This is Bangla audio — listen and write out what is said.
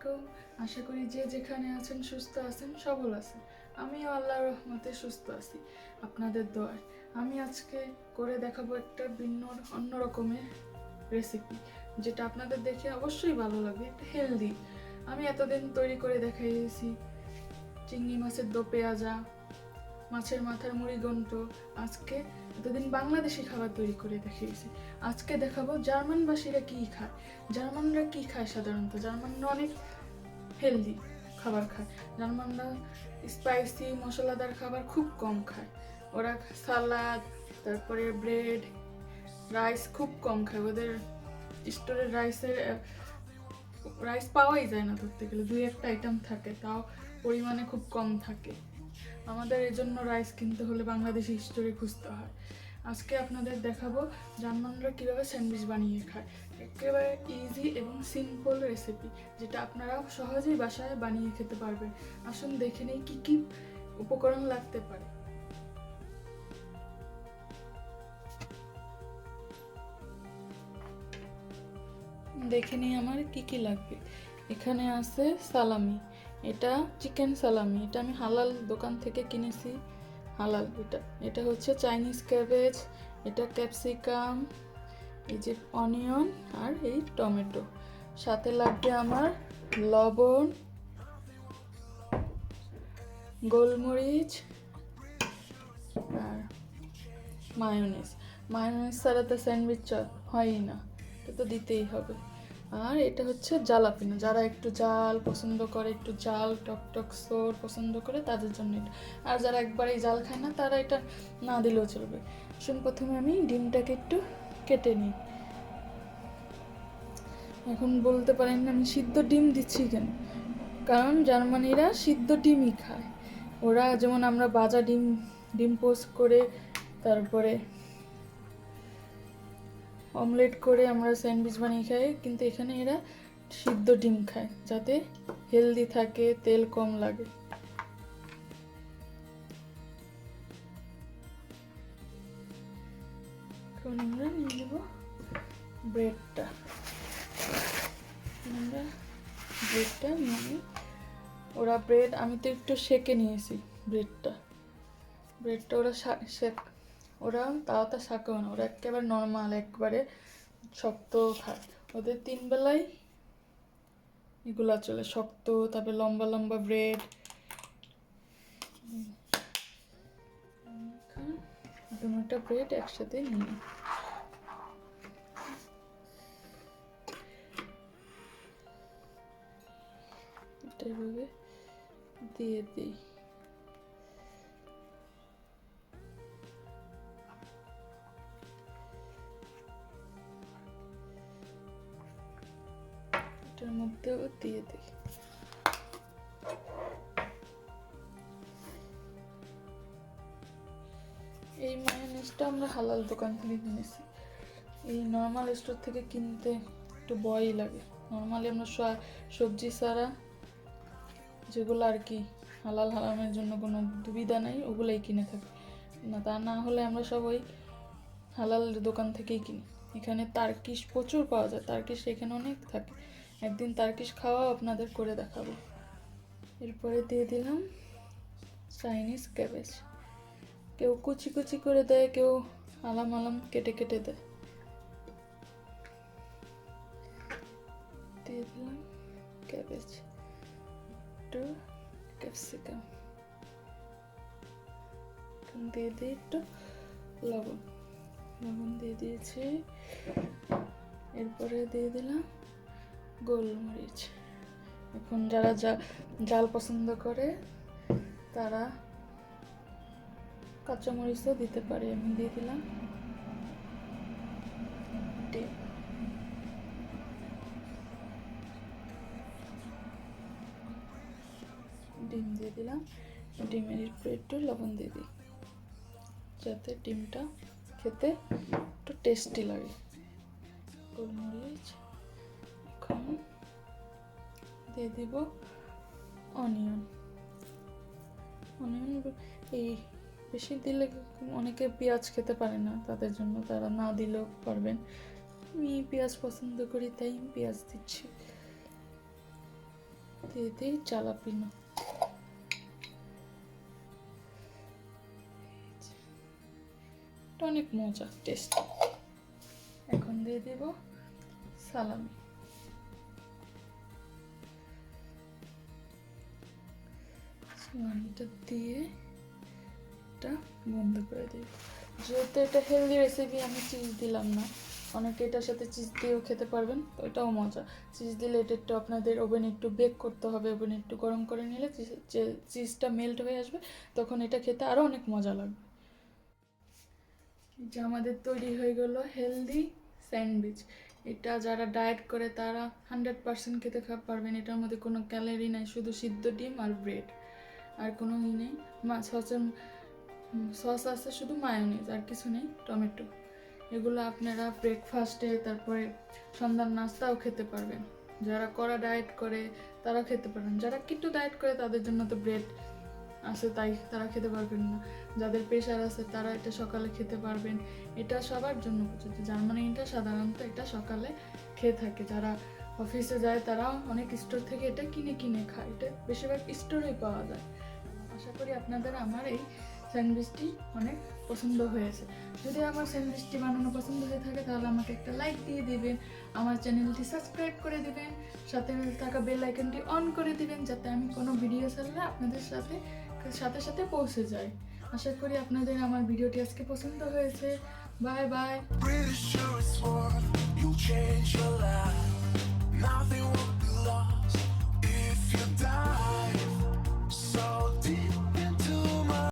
আলাইকুম। আশা করি যে যেখানে আছেন সুস্থ আছেন, সবল আছেন। আমিও আল্লাহর রহমতে সুস্থ আছি আপনাদের দোয়ায়। আমি আজকে করে দেখাবো একটা ভিন্ন অন্য রকমের রেসিপি, যেটা আপনাদের দেখে অবশ্যই ভালো লাগবে, একটা হেলদি। আমি এতদিন তৈরি করে দেখাইছি চিংড়ি মাছের দো পেঁয়াজা, মাছের মাথার মুড়িঘণ্ট। আজকে এতদিন বাংলাদেশি খাবার তৈরি করে দেখিয়েছি। আজকে দেখাবো জার্মানবাসীরা কি খায়। জার্মানরা কি খায় সাধারণত? জার্মানরা অনেক হেলদি খাবার খায়। জার্মানরা স্পাইসি মশলাদার খাবার খুব কম খায়। ওরা সালাদ, তারপরে ব্রেড, রাইস খুব কম খায়। ওদের স্টোরের রাইস পাওয়াই যায় না, ধরতে গেলে দুই একটা আইটেম থাকে, তাও পরিমাণে খুব কম থাকে। আমাদের এই জন্য রাইস কিনতে হলে বাংলাদেশি স্টোরে খুঁজতে হয়। আজকে আপনাদের দেখাবো জার্মানরা কীভাবে স্যান্ডউইচ বানিয়ে খায়। একেবারে ইজি এবং সিম্পল রেসিপি, যেটা আপনারা সহজেই বাসায় বানিয়ে খেতে পারবেন। আসুন দেখে নেই কী কী উপকরণ লাগতে পারে। দেখে নিই আমার কি কি লাগবে। এখানে আছে সালামি, এটা চিকেন সালামি, এটা আমি হালাল দোকান থেকে কিনেছি, হালাল। এটা হচ্ছে চাইনিজ ক্যাবেজ, এটা ক্যাপসিকাম, এই যে অনিয়ন, আর এই টমেটো। সাথে লাগবে আমার লবণ, গোলমরিচ আর মায়োনিজ। মায়োনিজ ছাড়া তো স্যান্ডউইচ হয়ই না, এটা তো দিতেই হবে। আর এটা হচ্ছে জালাপিনো, যারা একটু জাল পছন্দ করে, একটু জাল টক সোর পছন্দ করে, তাদের জন্য এটা। আর যারা একবারেই জাল খায় না, তারা এটা না দিলেও চলবে। শুন, প্রথমে আমি ডিমটাকে একটু কেটে নিই। এখন বলতে পারেন আমি সিদ্ধ ডিম দিচ্ছি কেন? কারণ জার্মানিরা সিদ্ধ ডিমই খায়। ওরা যেমন আমরা ভাজা ডিম পোস্ট করে, তারপরে অমলেট করে আমরা স্যান্ডউইচ বানিয়ে খাই, কিন্তু এখানে এরা সিদ্ধ ডিম খায়, যাতে হেলদি থাকে, তেল কম লাগে। এখন আমরা নিয়ে নেব ব্রেডটা। আমরা ব্রেডটা নিয়ে, ওরা ব্রেড, আমি তো একটু সেকে নিয়েছি ব্রেডটা ওরা তাওয়াতে শাকেও না, ওরা একেবারে নর্মাল, একবারে শক্ত খায়। ওদের 3 বেলায় এগুলা চলে, শক্ত, তারপরে লম্বা লম্বা ব্রেড। দুটো ব্রেড একসাথে নিই। এটা এভাবে দিয়ে দিই। এটার মধ্যেও দিয়ে দিই। এই মায়োনিজটা আমরা হালাল দোকান থেকে কিনেছি। এই নর্মাল স্টোর থেকে কিনতে একটু ভয়ই লাগে। নর্মালি আমরা সবজি ছাড়া যেগুলো আর কি হালাল হারামের জন্য কোনো দুবিধা নাই, ওগুলোই কিনে থাকি না। তা না হলে আমরা সবাই হালাল দোকান থেকেই কিনি। এখানে তার্কিশ প্রচুর পাওয়া যায়, তার্কিশ এখানে অনেক থাকে। একদিন তার্কিশ খাওয়াও আপনাদের করে দেখাবো। এরপরে দিয়ে দিলাম চাইনিজ ক্যাবেজ। কেউ কুচি কুচি করে দেয়, কেউ আলাম আলাম কেটে কেটে দেয়। দিয়ে দিলাম ক্যাবেজ, একটু ক্যাপসিকাম, দিয়ে দিই একটু লবণ দিয়ে দিয়েছি। এরপরে দিয়ে দিলাম গোলমরিচ। এখন যারা জাল পছন্দ করে তারা কাঁচামরিচও দিতে পারে। আমি দিয়ে দিলাম ডিম দিয়ে দিলাম। ডিমের একটু লবণ দিয়ে দিই, যাতে ডিমটা খেতে একটু টেস্টি লাগে। গোলমরিচ। এখন দিয়ে দিব অনিয়ন। এই বেশি দিলে অনেকে পেঁয়াজ খেতে পারে না, তাদের জন্য, তারা না দিলেও পারবেন। আমি পেঁয়াজ পছন্দ করি, তাই পেঁয়াজ দিচ্ছি। দিয়ে দিই জালাপিনো। অনেক মজা, টেস্টি। এখন দিয়ে দেব সালামি। সালামিটা দিয়ে এটা বন্ধ করে দিই। যেহেতু এটা হেলদি রেসিপি, আমি চিজ দিলাম না। অনেকে এটার সাথে চিজ দিয়েও খেতে পারবেন, তো এটাও মজা। চিজ দিলে এটা একটু আপনাদের ওভেনে একটু বেক করতে হবে, ওভেনে একটু গরম করে নিলে চিজটা মেল্ট হয়ে আসবে, তখন এটা খেতে আরও অনেক মজা লাগবে। যে আমাদের তৈরি হয়ে গেল হেলদি স্যান্ডউইচ। এটা যারা ডায়েট করে তারা 100% খেতে পারবেন। এটার মধ্যে কোনো ক্যালোরি নাই, শুধু সিদ্ধ ডিম আর ব্রেড, আর কোনো নেই। সস আছে শুধু মায়োনিজ, আর কিছু নেই, টমেটো। এগুলো আপনারা ব্রেকফাস্টে, তারপরে সন্ধ্যার নাস্তাও খেতে পারবেন। যারা কড়া ডায়েট করে তারা খেতে পারবেন। যারা কিটো ডায়েট করে তাদের জন্য তো ব্রেড আছে, তাই তারা খেতে পারবেন না। যাদের প্রেশার আছে তারা এটা সকালে খেতে পারবেন। এটা সবার জন্য প্রযোজ্য। জার্মানিটা সাধারণত এটা সকালে খেয়ে থাকে। যারা অফিসে যায় তারা অনেক স্টোর থেকে এটা কিনে খায়। এটা বেশিরভাগ স্টোরেই পাওয়া যায়। আশা করি আপনাদের আমার এই স্যান্ডউইচটি অনেক পছন্দ হয়েছে। যদি আমার স্যান্ডউইচটি বানানো পছন্দ হয়ে থাকে তাহলে আমাকে একটা লাইক দিয়ে দিবেন, আমার চ্যানেলটি সাবস্ক্রাইব করে দিবেন, সাথে থাকা বেল আইকনটি অন করে দিবেন, যাতে আমি কোনো ভিডিও ছাড়লে আপনাদের সাথে সাথে পৌঁছে যায়। আশা করি আপনাদের আমার ভিডিওটি আজকে পছন্দ হয়েছে। Bye bye.